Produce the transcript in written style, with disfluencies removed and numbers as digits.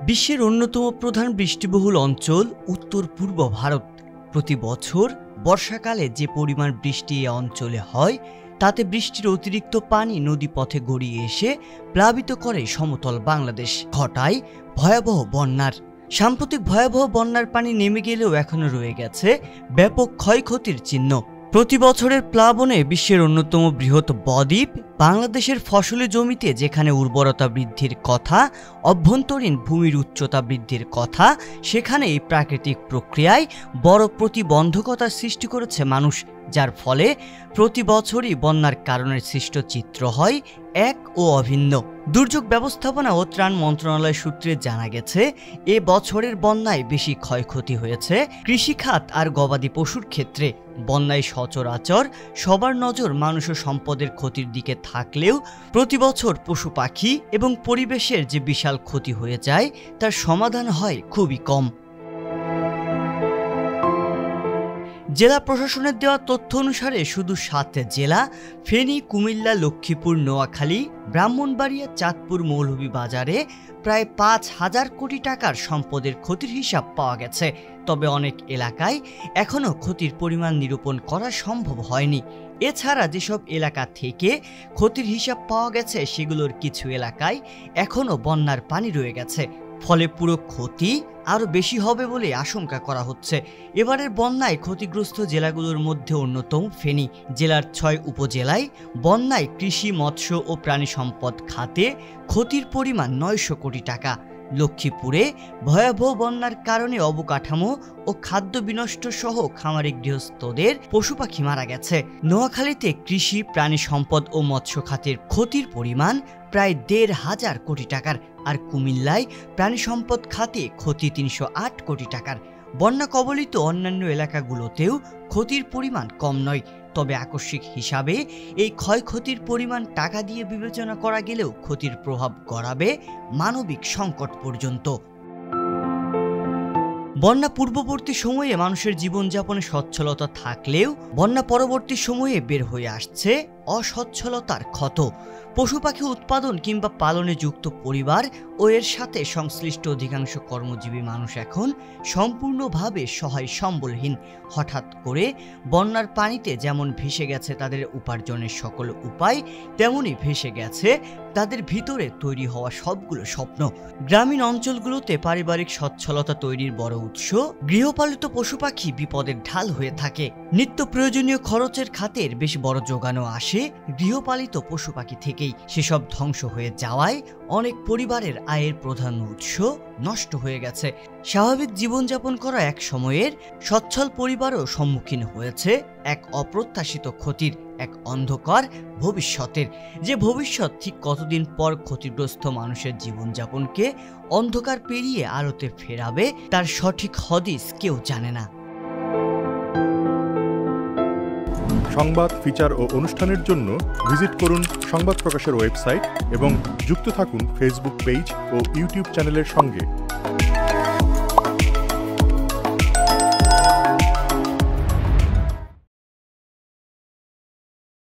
বিশ্বের অন্যতম প্রধান বৃষ্টিবহুল অঞ্চল উত্তর পূর্ব ভারত। প্রতি বছর বর্ষাকালে যে পরিমাণ বৃষ্টি এ অঞ্চলে হয় তাতে বৃষ্টির অতিরিক্ত পানি নদীপথে গড়িয়ে এসে প্লাবিত করে সমতল বাংলাদেশ, ঘটায় ভয়াবহ বন্যার। সাম্প্রতিক ভয়াবহ বন্যার পানি নেমে গেলেও এখনো রয়ে গেছে ব্যাপক ক্ষয়ক্ষতির চিহ্ন। প্রতি বছরের প্লাবনে বিশ্বের অন্যতম বৃহৎ বদ্বীপ বাংলাদেশের ফসলি জমিতে যেখানে উর্বরতা বৃদ্ধির কথা, অভ্যন্তরীণ ভূমির উচ্চতা বৃদ্ধির কথা, সেখানে এই প্রাকৃতিক প্রক্রিয়ায় বড় প্রতিবন্ধকতার সৃষ্টি করেছে মানুষ, যার ফলে প্রতি বছরই বন্যার কারণে সৃষ্ট চিত্র হয় এক ও অভিন্ন। দুর্যোগ ব্যবস্থাপনা ও ত্রাণ মন্ত্রণালয় সূত্রে জানা গেছে, এ বছরের বন্যায় বেশি ক্ষয়ক্ষতি হয়েছে কৃষিখাত আর গবাদি পশুর ক্ষেত্রে। বন্যায় সচরাচর সবার নজর মানুষ ও সম্পদের ক্ষতির দিকে থাকলেও প্রতি বছর পশু পাখি এবং পরিবেশের যে বিশাল ক্ষতি হয়ে যায় তার সমাধান হয় খুবই কম। জেলা প্রশাসনের দেওয়া তথ্য অনুসারে শুধু 7 জেলা ফেনী, কুমিল্লা, লক্ষ্মীপুর, নোয়াখালী, ব্রাহ্মণবাড়িয়া, চাঁদপুর, মৌলভীবাজারে প্রায় 5,000 কোটি টাকার সম্পদের ক্ষতির হিসাব পাওয়া গেছে। তবে অনেক এলাকায় এখনও ক্ষতির পরিমাণ নিরূপণ করা সম্ভব হয়নি। এছাড়া যেসব এলাকা থেকে ক্ষতির হিসাব পাওয়া গেছে সেগুলোর কিছু এলাকায় এখনও বন্যার পানি রয়ে গেছে, ফলে পুরো ক্ষতি আরও বেশি হবে বলে আশঙ্কা করা হচ্ছে। এবারের বন্যায় ক্ষতিগ্রস্ত জেলাগুলোর মধ্যে অন্যতম ফেনী। জেলার 6 উপজেলায় বন্যায় কৃষি, মৎস্য ও প্রাণী সম্পদ খাতে ক্ষতির পরিমাণ 900 কোটি টাকা। লক্ষ্মীপুরে ভয়াবহ বন্যার কারণে অবকাঠামো ও খাদ্য বিনষ্ট সহ খামারি গৃহস্থদের পশু পাখি মারা গেছে। নোয়াখালীতে কৃষি, প্রাণী সম্পদ ও মৎস্য খাতের ক্ষতির পরিমাণ প্রায় 1,500 কোটি টাকার। আর কুমিল্লায় প্রাণী সম্পদ খাতে ক্ষতি 308 কোটি টাকার। বন্যা কবলিত অন্যান্য এলাকাগুলোতেও ক্ষতির পরিমাণ কম নয়। তবে আকস্মিক হিসাবে এই ক্ষয়ক্ষতির পরিমাণ টাকা দিয়ে বিবেচনা করা গেলেও ক্ষতির প্রভাব গড়াবে মানবিক সংকট পর্যন্ত। বন্যা পূর্ববর্তী সময়ে মানুষের জীবনযাপনে সচ্ছলতা থাকলেও বন্যা পরবর্তী সময়ে বের হয়ে আসছে অসচ্ছলতার ক্ষত। পশু পাখি উৎপাদন কিংবা পালনে যুক্ত পরিবার ও এর সাথে সংশ্লিষ্ট অধিকাংশ কর্মজীবী মানুষ এখন সম্পূর্ণভাবে সহায় সম্বলহীন। হঠাৎ করে বন্যার পানিতে যেমন ভেসে গেছে তাদের উপার্জনের সকল উপায়, তেমনি ভেসে গেছে তাদের ভিতরে তৈরি হওয়া সবগুলো স্বপ্ন। গ্রামীণ অঞ্চলগুলোতে পারিবারিক সচ্ছলতা তৈরির বড় উৎস গৃহপালিত পশু পাখি বিপদের ঢাল হয়ে থাকে। নিত্য প্রয়োজনীয় খরচের খাতের বেশ বড় যোগানও আসে গৃহপালিত পশু পাখি থেকেই। সেসব ধ্বংস হয়ে যাওয়ায় অনেক পরিবারের আয়ের প্রধান উৎস নষ্ট হয়ে গেছে। স্বাভাবিক জীবনযাপন করা এক সময়ের সচ্ছল পরিবারও সম্মুখীন হয়েছে এক অপ্রত্যাশিত ক্ষতির, এক অন্ধকার ভবিষ্যতের। যে ভবিষ্যৎ ঠিক কতদিন পর ক্ষতিগ্রস্ত মানুষের জীবনযাপনকে অন্ধকার পেরিয়ে আলোতে ফেরাবে তার সঠিক হদিস কেউ জানে না। সংবাদ, ফিচার ও অনুষ্ঠানের জন্য ভিজিট করুন সংবাদ প্রকাশের ওয়েবসাইট এবং যুক্ত থাকুন ফেসবুক পেজ ও ইউটিউব চ্যানেলের সঙ্গে।